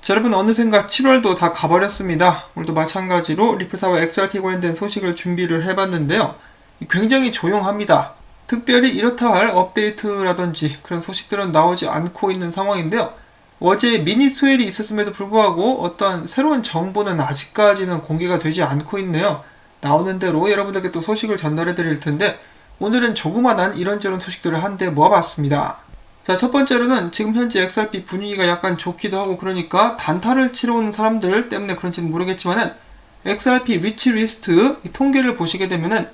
자, 여러분 어느샌가 7월도 다 가버렸습니다. 오늘도 마찬가지로 리플사와 XRP 관련된 소식을 준비를 해봤는데요. 굉장히 조용합니다. 특별히 이렇다 할 업데이트라든지 그런 소식들은 나오지 않고 있는 상황인데요. 어제 미니 스웰이 있었음에도 불구하고 어떤 새로운 정보는 아직까지는 공개가 되지 않고 있네요. 나오는 대로 여러분들께 또 소식을 전달해 드릴 텐데 오늘은 조그만한 이런저런 소식들을 한데 모아봤습니다. 자, 첫 번째로는 지금 현재 XRP 분위기가 약간 좋기도 하고 그러니까 단타를 치러 오는 사람들 때문에 그런지는 모르겠지만은 XRP 위치리스트 통계를 보시게 되면은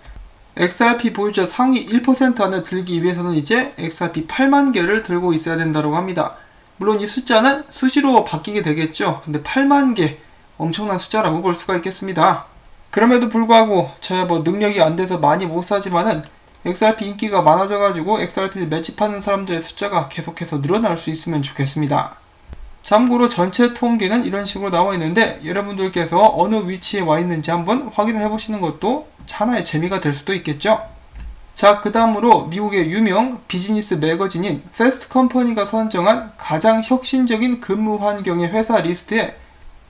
XRP 보유자 상위 1% 안에 들기 위해서는 이제 XRP 8만 개를 들고 있어야 된다고 합니다. 물론 이 숫자는 수시로 바뀌게 되겠죠. 근데 8만 개 엄청난 숫자라고 볼 수가 있겠습니다. 그럼에도 불구하고 저야 능력이 안 돼서 많이 못 사지만은 XRP 인기가 많아져가지고 XRP를 매집하는 사람들의 숫자가 계속해서 늘어날 수 있으면 좋겠습니다. 참고로 전체 통계는 이런 식으로 나와 있는데 여러분들께서 어느 위치에 와 있는지 한번 확인을 해보시는 것도 하나의 재미가 될 수도 있겠죠. 자, 그 다음으로 미국의 유명 비즈니스 매거진인 패스트 컴퍼니가 선정한 가장 혁신적인 근무 환경의 회사 리스트에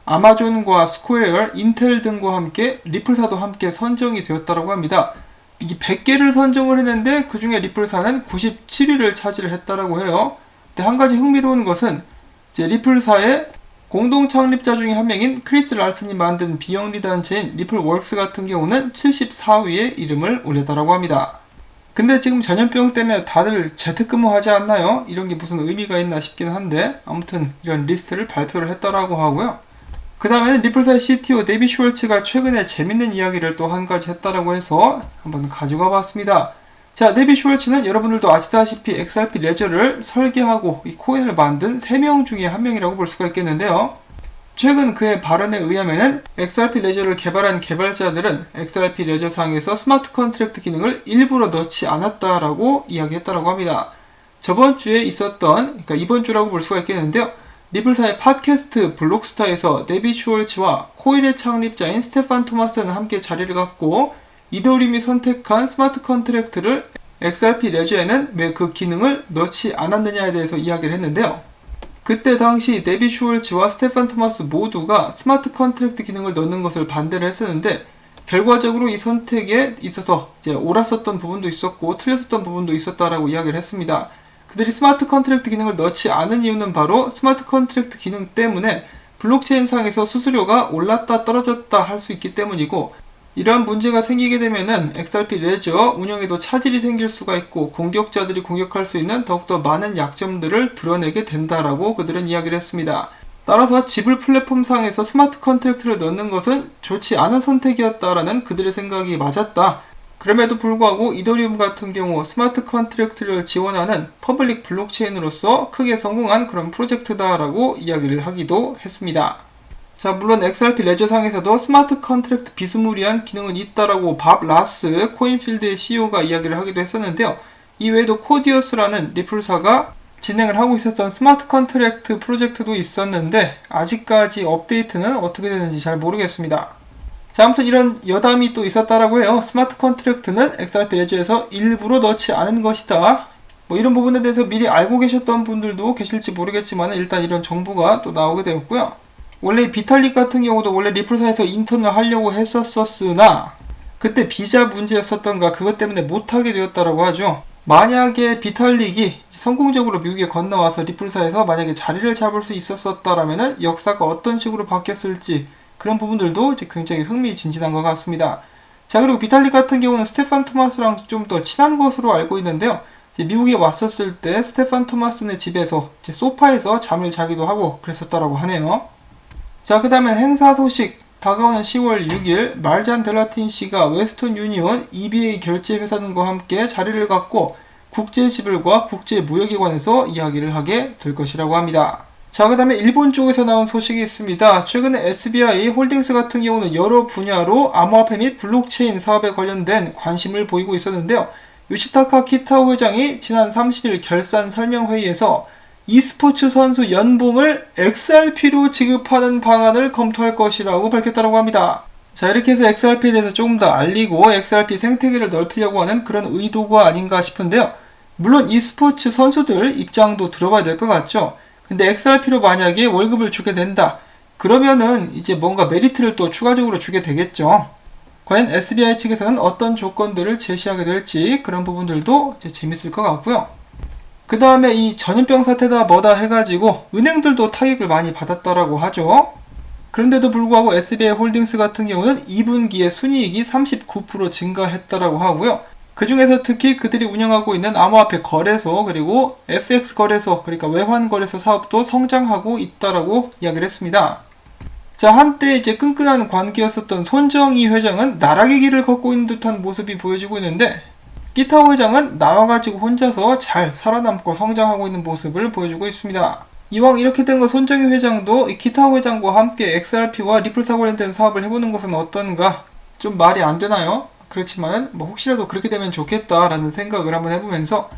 아마존과 스퀘어, 인텔 등과 함께 리플사도 함께 선정이 되었다고 합니다. 이게 100개를 선정을 했는데 그 중에 리플사는 97위를 차지를 했다라고 해요. 근데 한 가지 흥미로운 것은 이제 리플사의 공동 창립자 중에 한 명인 크리스 랄슨이 만든 비영리 단체인 리플웍스 같은 경우는 74위에 이름을 올렸다라고 합니다. 근데 지금 전염병 때문에 다들 재택근무하지 않나요? 이런 게 무슨 의미가 있나 싶긴 한데 아무튼 이런 리스트를 발표를 했다라고 하고요. 그 다음에는 리플사의 CTO 데비 슈월츠가 최근에 재밌는 이야기를 또 한 가지 했다라고 해서 한번 가지고 와봤습니다. 자, 데비 슈월츠는 여러분들도 아시다시피 XRP 레저를 설계하고 이 코인을 만든 3명 중에 한 명이라고 볼 수가 있겠는데요. 최근 그의 발언에 의하면은 XRP 레저를 개발한 개발자들은 XRP 레저상에서 스마트 컨트랙트 기능을 일부러 넣지 않았다라고 이야기했다라고 합니다. 저번 주에 있었던, 그러니까 이번 주라고 볼 수가 있겠는데요. 리플사의 팟캐스트 블록스타에서 데비 슈월츠와 코인의 창립자인 스테판 토마스는 함께 자리를 갖고 이더리움이 선택한 스마트 컨트랙트를 XRP 레저에는 왜 그 기능을 넣지 않았느냐에 대해서 이야기를 했는데요. 그때 당시 데비 슈월츠와 스테판 토마스 모두가 스마트 컨트랙트 기능을 넣는 것을 반대를 했었는데 결과적으로 이 선택에 있어서 이제 옳았었던 부분도 있었고 틀렸었던 부분도 있었다라고 이야기를 했습니다. 그들이 스마트 컨트랙트 기능을 넣지 않은 이유는 바로 스마트 컨트랙트 기능 때문에 블록체인상에서 수수료가 올랐다 떨어졌다 할 수 있기 때문이고 이러한 문제가 생기게 되면은 XRP 레저 운영에도 차질이 생길 수가 있고 공격자들이 공격할 수 있는 더욱더 많은 약점들을 드러내게 된다라고 그들은 이야기를 했습니다. 따라서 지불 플랫폼상에서 스마트 컨트랙트를 넣는 것은 좋지 않은 선택이었다라는 그들의 생각이 맞았다. 그럼에도 불구하고 이더리움 같은 경우 스마트 컨트랙트를 지원하는 퍼블릭 블록체인으로서 크게 성공한 그런 프로젝트다라고 이야기를 하기도 했습니다. 자, 물론 XRP 레저상에서도 스마트 컨트랙트 비스무리한 기능은 있다라고 밥 라스 코인필드의 CEO가 이야기를 하기도 했었는데요. 이 외에도 코디어스라는 리플사가 진행을 하고 있었던 스마트 컨트랙트 프로젝트도 있었는데 아직까지 업데이트는 어떻게 되는지 잘 모르겠습니다. 자, 아무튼 이런 여담이 또 있었다라고 해요. 스마트 컨트랙트는 XRP 레저에서 일부러 넣지 않은 것이다. 이런 부분에 대해서 미리 알고 계셨던 분들도 계실지 모르겠지만 일단 이런 정보가 또 나오게 되었고요. 원래 비탈릭 같은 경우도 원래 리플사에서 인턴을 하려고 했었으나 그때 비자 문제였었던가 그것 때문에 못하게 되었다라고 하죠. 만약에 비탈릭이 성공적으로 미국에 건너와서 리플사에서 만약에 자리를 잡을 수 있었다라면 역사가 어떤 식으로 바뀌었을지 그런 부분들도 이제 굉장히 흥미진진한 것 같습니다. 자, 그리고 비탈릭 같은 경우는 스테판 토마스랑 좀 더 친한 것으로 알고 있는데요. 미국에 왔었을 때 스테판 토마스네 집에서 소파에서 잠을 자기도 하고 그랬었다라고 하네요. 자, 그 다음에 행사 소식. 다가오는 10월 6일 말잔 델라틴 씨가 웨스턴 유니온 EBA 결제 회사등과 함께 자리를 갖고 국제지불과 국제무역에 관해서 이야기를 하게 될 것이라고 합니다. 자, 그 다음에 일본 쪽에서 나온 소식이 있습니다. 최근에 SBI 홀딩스 같은 경우는 여러 분야로 암호화폐 및 블록체인 사업에 관련된 관심을 보이고 있었는데요. 요시타카 키타오 회장이 지난 30일 결산 설명회의에서 e스포츠 선수 연봉을 XRP로 지급하는 방안을 검토할 것이라고 밝혔다고 합니다. 자, 이렇게 해서 XRP에 대해서 조금 더 알리고 XRP 생태계를 넓히려고 하는 그런 의도가 아닌가 싶은데요. 물론 e스포츠 선수들 입장도 들어봐야 될 것 같죠. 근데 XRP로 만약에 월급을 주게 된다. 그러면은 이제 뭔가 메리트를 또 추가적으로 주게 되겠죠. 과연 SBI 측에서는 어떤 조건들을 제시하게 될지 그런 부분들도 이제 재밌을 것 같고요. 그 다음에 이 전염병 사태다 뭐다 해가지고 은행들도 타격을 많이 받았다라고 하죠. 그런데도 불구하고 SBI 홀딩스 같은 경우는 2분기에 순이익이 39% 증가했다라고 하고요. 그 중에서 특히 그들이 운영하고 있는 암호화폐 거래소 그리고 FX 거래소 그러니까 외환 거래소 사업도 성장하고 있다라고 이야기를 했습니다. 자, 한때 이제 끈끈한 관계였었던 손정희 회장은 나락의 길을 걷고 있는 듯한 모습이 보여지고 있는데 기타오 회장은 나와가지고 혼자서 잘 살아남고 성장하고 있는 모습을 보여주고 있습니다. 이왕 이렇게 된 거 손정희 회장도 이 기타오 회장과 함께 XRP와 리플사 관련된 사업을 해보는 것은 어떤가? 좀 말이 안 되나요? 그렇지만 뭐 혹시라도 그렇게 되면 좋겠다라는 생각을 한번 해보면서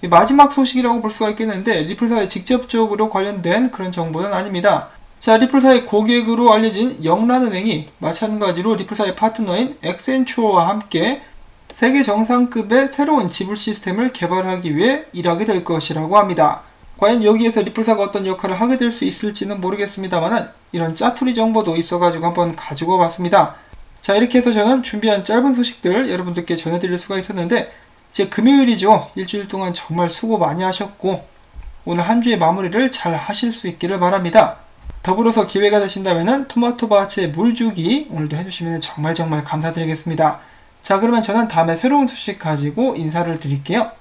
마지막 소식이라고 볼 수가 있겠는데 리플사에 직접적으로 관련된 그런 정보는 아닙니다. 자, 리플사의 고객으로 알려진 영란은행이 마찬가지로 리플사의 파트너인 엑센추어와 함께 세계 정상급의 새로운 지불 시스템을 개발하기 위해 일하게 될 것이라고 합니다. 과연 여기에서 리플사가 어떤 역할을 하게 될 수 있을지는 모르겠습니다만 이런 짜투리 정보도 있어가지고 한번 가지고 왔습니다. 자, 이렇게 해서 저는 준비한 짧은 소식들 여러분들께 전해드릴 수가 있었는데 이제 금요일이죠. 일주일 동안 정말 수고 많이 하셨고 오늘 한 주의 마무리를 잘 하실 수 있기를 바랍니다. 더불어서 기회가 되신다면 토마토밭에 물 주기 오늘도 해주시면 정말 감사드리겠습니다. 자, 그러면 저는 다음에 새로운 소식 가지고 인사를 드릴게요.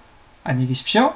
안녕히 계십시오.